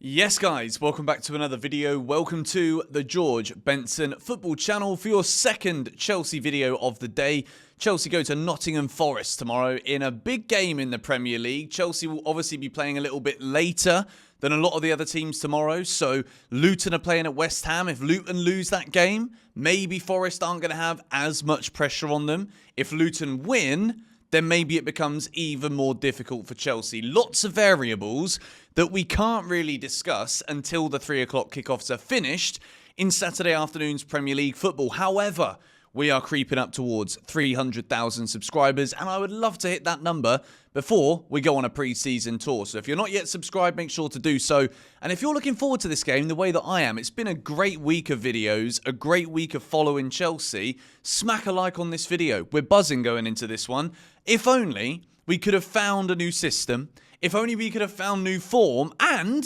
Yes guys, welcome back to another video. Welcome to the George Benson football channel for your second Chelsea video of the day. Chelsea go to Nottingham Forest tomorrow in a big game in the Premier League. Chelsea will obviously be playing a little bit later than a lot of the other teams tomorrow. So Luton are playing at West Ham. If Luton lose that game, maybe Forest aren't going to have as much pressure on them. If Luton win, then maybe it becomes even more difficult for Chelsea. Lots of variables that we can't really discuss until the 3 o'clock kickoffs are finished in Saturday afternoon's Premier League football. However, we are creeping up towards 300,000 subscribers, and I would love to hit that number before we go on a pre-season tour. So if you're not yet subscribed, make sure to do so. And if you're looking forward to this game the way that I am, it's been a great week of videos, a great week of following Chelsea. Smack a like on this video. We're buzzing going into this one. If only we could have found a new system, if only we could have found new form, and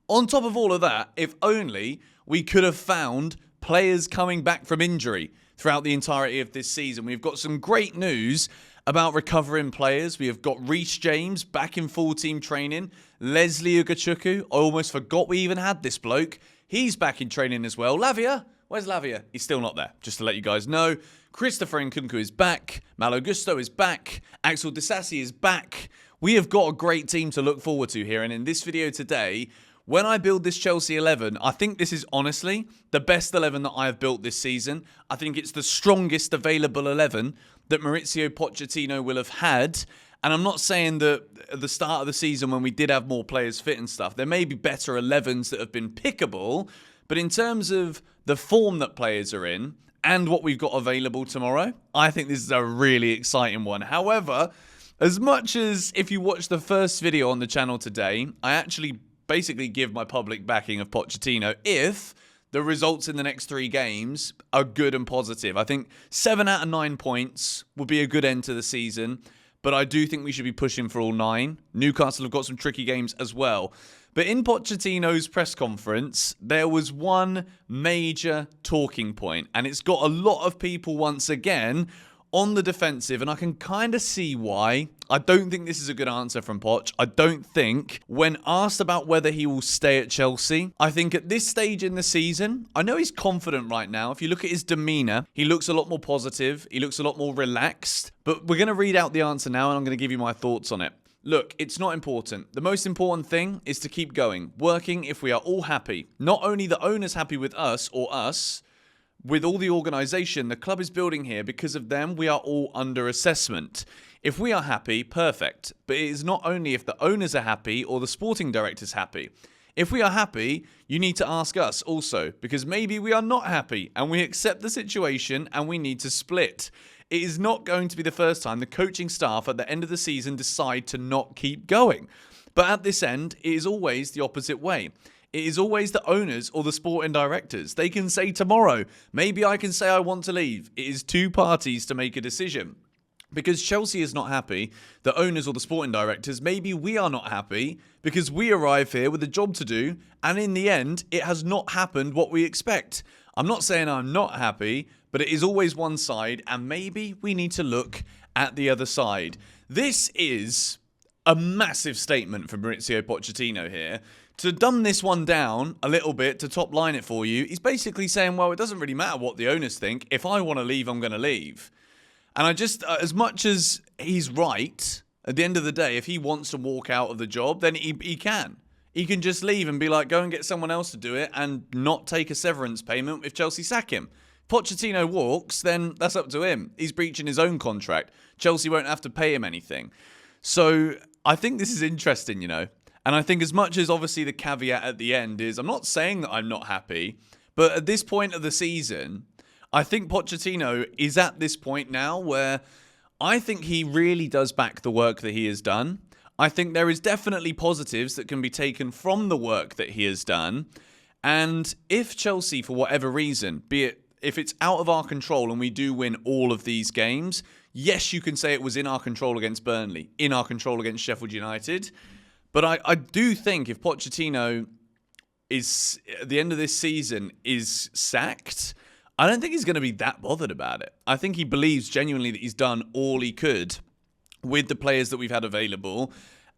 on top of all of that, if only we could have found players coming back from injury throughout the entirety of this season. We've got some great news about recovering players. We have got Reece James back in full team training. Leslie Ugochukwu, I almost forgot we even had this bloke. He's back in training as well. Lavia, where's Lavia? He's still not there, just to let you guys know. Christopher Nkunku is back. Malo Gusto is back. Axel Disasi is back. We have got a great team to look forward to here. And in this video today, when I build this Chelsea 11, I think this is honestly the best 11 that I have built this season. I think it's the strongest available 11 that Mauricio Pochettino will have had. And I'm not saying that at the start of the season when we did have more players fit and stuff, there may be better 11s that have been pickable. But in terms of the form that players are in and what we've got available tomorrow, I think this is a really exciting one. However, as much as if you watch the first video on the channel today, I actually basically give my public backing of Pochettino if the results in the next 3 games are good and positive. I think 7 out of 9 points would be a good end to the season, but I do think we should be pushing for all 9. Newcastle have got some tricky games as well. But in Pochettino's press conference, there was one major talking point, and it's got a lot of people once again on the defensive, and I can kind of see why. I don't think this is a good answer from Poch. I don't think, when asked about whether he will stay at Chelsea, I think at this stage in the season, I know he's confident right now. If you look at his demeanour, he looks a lot more positive. He looks a lot more relaxed. But we're going to read out the answer now, and I'm going to give you my thoughts on it. Look, it's not important. The most important thing is to keep going, working if we are all happy. Not only the owners happy with us, with all the organisation the club is building here. Because of them, we are all under assessment. If we are happy, perfect. But it is not only if the owners are happy or the sporting director's happy. If we are happy, you need to ask us also, because maybe we are not happy and we accept the situation and we need to split. It is not going to be the first time the coaching staff at the end of the season decide to not keep going. But at this end, it is always the opposite way. It is always the owners or the sporting directors. They can say tomorrow, maybe I can say I want to leave. It is 2 parties to make a decision. Because Chelsea is not happy, the owners or the sporting directors, maybe we are not happy because we arrive here with a job to do, and in the end, it has not happened what we expect. I'm not saying I'm not happy, but it is always one side, and maybe we need to look at the other side. This is a massive statement from Mauricio Pochettino here. To dumb this one down a little bit, to top line it for you, he's basically saying, well, it doesn't really matter what the owners think. If I want to leave, I'm going to leave. And I just, as much as he's right, at the end of the day, if he wants to walk out of the job, then he can. He can just leave and be like, go and get someone else to do it and not take a severance payment if Chelsea sack him. If Pochettino walks, then that's up to him. He's breaching his own contract. Chelsea won't have to pay him anything. So I think this is interesting, you know. And I think as much as obviously the caveat at the end is, I'm not saying that I'm not happy, but at this point of the season, I think Pochettino is at this point now where I think he really does back the work that he has done. I think there is definitely positives that can be taken from the work that he has done. And if Chelsea, for whatever reason, be it if it's out of our control and we do win all of these games, yes, you can say it was in our control against Burnley, in our control against Sheffield United. But I do think if Pochettino is, at the end of this season, is sacked, I don't think he's going to be that bothered about it. I think he believes genuinely that he's done all he could with the players that we've had available.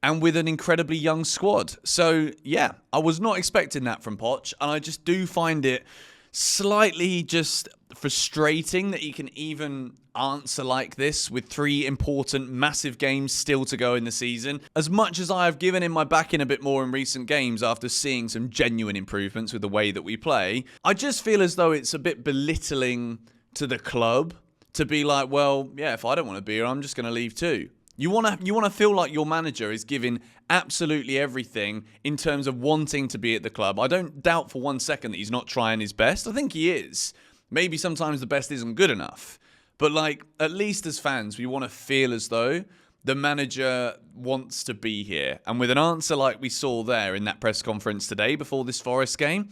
and with an incredibly young squad. So, yeah, I was not expecting that from Poch, and I just do find it slightly just frustrating that he can even answer like this with 3 important, massive games still to go in the season. As much as I have given him my backing a bit more in recent games after seeing some genuine improvements with the way that we play, I just feel as though it's a bit belittling to the club to be like, well, yeah, if I don't want to be here, I'm just going to leave too. You want to feel like your manager is giving absolutely everything in terms of wanting to be at the club. I don't doubt for 1 second that he's not trying his best. I think he is. Maybe sometimes the best isn't good enough. But like, at least as fans, we want to feel as though the manager wants to be here. And with an answer like we saw there in that press conference today before this Forest game,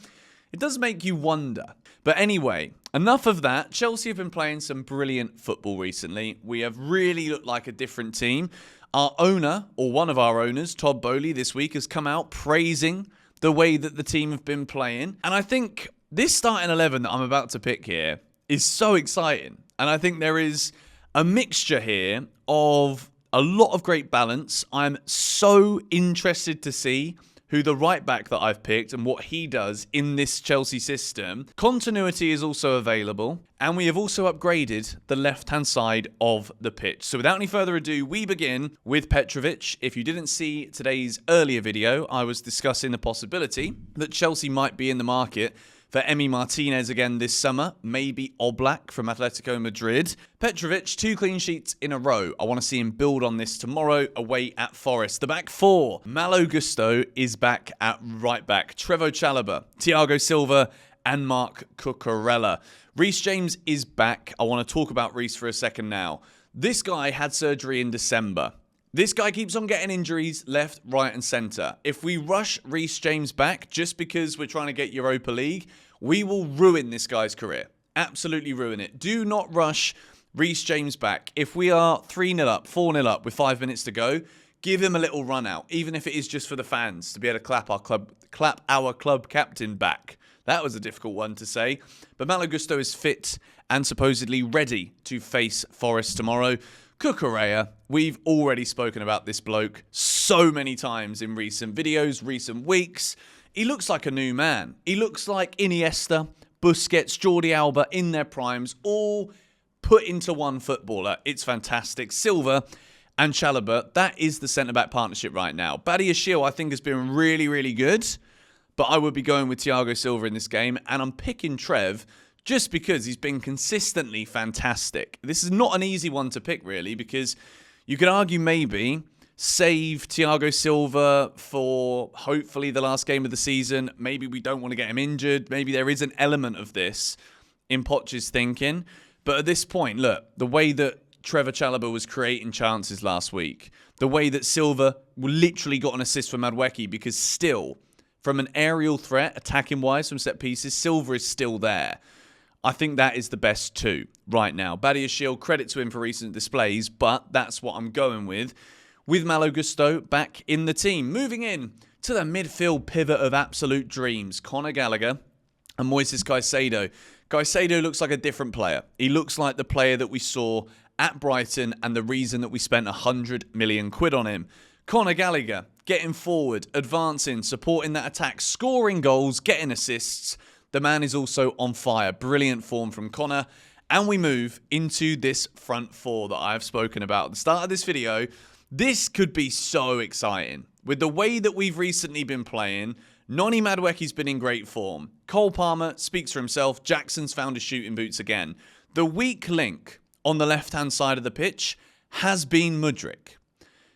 it does make you wonder. But anyway, enough of that. Chelsea have been playing some brilliant football recently. We have really looked like a different team. Our owner, or one of our owners, Todd Boehly, this week has come out praising the way that the team have been playing. And I think this starting 11 that I'm about to pick here is so exciting. And I think there is a mixture here of a lot of great balance. I'm so interested to see who the right back that I've picked and what he does in this Chelsea system. Continuity is also available, and we have also upgraded the left-hand side of the pitch. So without any further ado, we begin with Petrovic. If you didn't see today's earlier video, I was discussing the possibility that Chelsea might be in the market for Emi Martinez again this summer, maybe Oblak from Atletico Madrid. Petrovic, 2 clean sheets in a row. I want to see him build on this tomorrow away at Forest. The back 4, Malo Gusto is back at right back. Trevoh Chalobah, Thiago Silva, and Marc Cucurella. Reece James is back. I want to talk about Reece for a second now. This guy had surgery in December. This guy keeps on getting injuries left, right and centre. If we rush Reece James back just because we're trying to get Europa League, we will ruin this guy's career. Absolutely ruin it. Do not rush Reece James back. If we are 3-0 up, 4-0 up with 5 minutes to go, give him a little run out, even if it is just for the fans, to be able to clap our club captain back. That was a difficult one to say. But Malo Gusto is fit and supposedly ready to face Forest tomorrow. Cucurella, we've already spoken about this bloke so many times in recent videos, recent weeks. He looks like a new man. He looks like Iniesta, Busquets, Jordi Alba in their primes, all put into one footballer. It's fantastic. Silva and Chalobah, that is the centre-back partnership right now. Badiashile, I think, has been really, really good, but I would be going with Thiago Silva in this game, and I'm picking Trev just because he's been consistently fantastic. This is not an easy one to pick, really, because you could argue maybe save Thiago Silva for hopefully the last game of the season. Maybe we don't want to get him injured. Maybe there is an element of this in Poch's thinking. But at this point, look, the way that Trevoh Chalobah was creating chances last week, the way that Silva literally got an assist from Madueke, because still, from an aerial threat, attacking-wise from set pieces, Silva is still there. I think that is the best 2 right now. Badiashile, credit to him for recent displays, but that's what I'm going with Malo Gusto back in the team. Moving in to the midfield pivot of absolute dreams, Conor Gallagher and Moises Caicedo. Caicedo looks like a different player. He looks like the player that we saw at Brighton and the reason that we spent 100 million quid on him. Conor Gallagher getting forward, advancing, supporting that attack, scoring goals, getting assists. The man is also on fire. Brilliant form from Conor. And we move into this front 4 that I've spoken about at the start of this video. This could be so exciting. With the way that we've recently been playing, Noni Madueke's been in great form. Cole Palmer speaks for himself. Jackson's found his shooting boots again. The weak link on the left-hand side of the pitch has been Mudryk.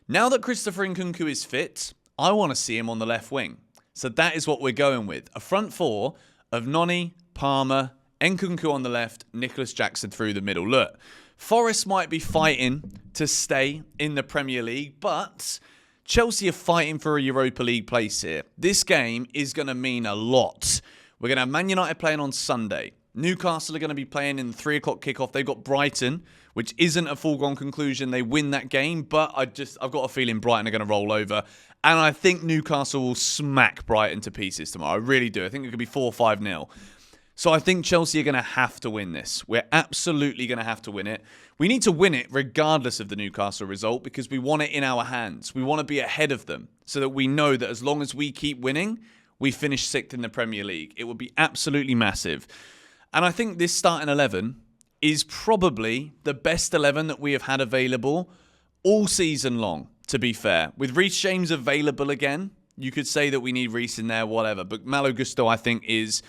Now that Christopher Nkunku is fit, I want to see him on the left wing. So that is what we're going with. A front 4 of Noni, Palmer, Nkunku on the left, Nicholas Jackson through the middle. Look, Forest might be fighting to stay in the Premier League, but Chelsea are fighting for a Europa League place here. This game is going to mean a lot. We're going to have Man United playing on Sunday. Newcastle are going to be playing in the 3 o'clock kickoff. They've got Brighton, which isn't a foregone conclusion. They win that game, but I've got a feeling Brighton are going to roll over. And I think Newcastle will smack Brighton to pieces tomorrow. I really do. I think it could be 4-5-0. So I think Chelsea are going to have to win this. We're absolutely going to have to win it. We need to win it regardless of the Newcastle result because we want it in our hands. We want to be ahead of them so that we know that as long as we keep winning, we finish 6th in the Premier League. It would be absolutely massive. And I think this starting 11 is probably the best 11 that we have had available all season long, to be fair. With Reece James available again, you could say that we need Reece in there, whatever. But Malo Gusto, I think, is,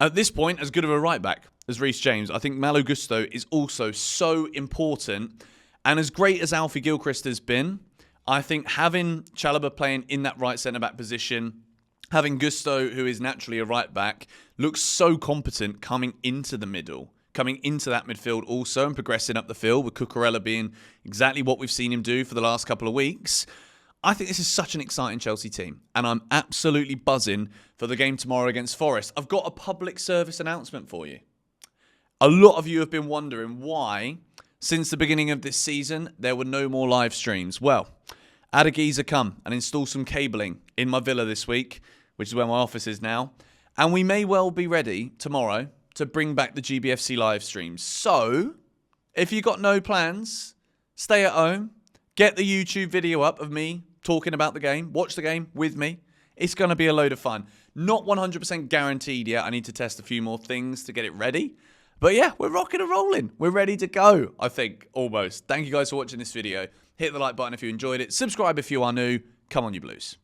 at this point, as good of a right-back as Reece James. I think Malo Gusto is also so important. And as great as Alfie Gilchrist has been, I think having Chalobah playing in that right centre-back position, having Gusto, who is naturally a right-back, looks so competent coming into the middle, coming into that midfield also and progressing up the field, with Cucurella being exactly what we've seen him do for the last couple of weeks. I think this is such an exciting Chelsea team, and I'm absolutely buzzing for the game tomorrow against Forest. I've got a public service announcement for you. A lot of you have been wondering why, since the beginning of this season, there were no more live streams. Well, I had a geezer come and install some cabling in my villa this week, which is where my office is now, and we may well be ready tomorrow to bring back the GBFC live streams. So, if you've got no plans, stay at home, get the YouTube video up of me talking about the game, watch the game with me. It's going to be a load of fun. Not 100% guaranteed yet. I need to test a few more things to get it ready. But yeah, we're rocking and rolling. We're ready to go, I think, almost. Thank you guys for watching this video. Hit the like button if you enjoyed it. Subscribe if you are new. Come on, you Blues.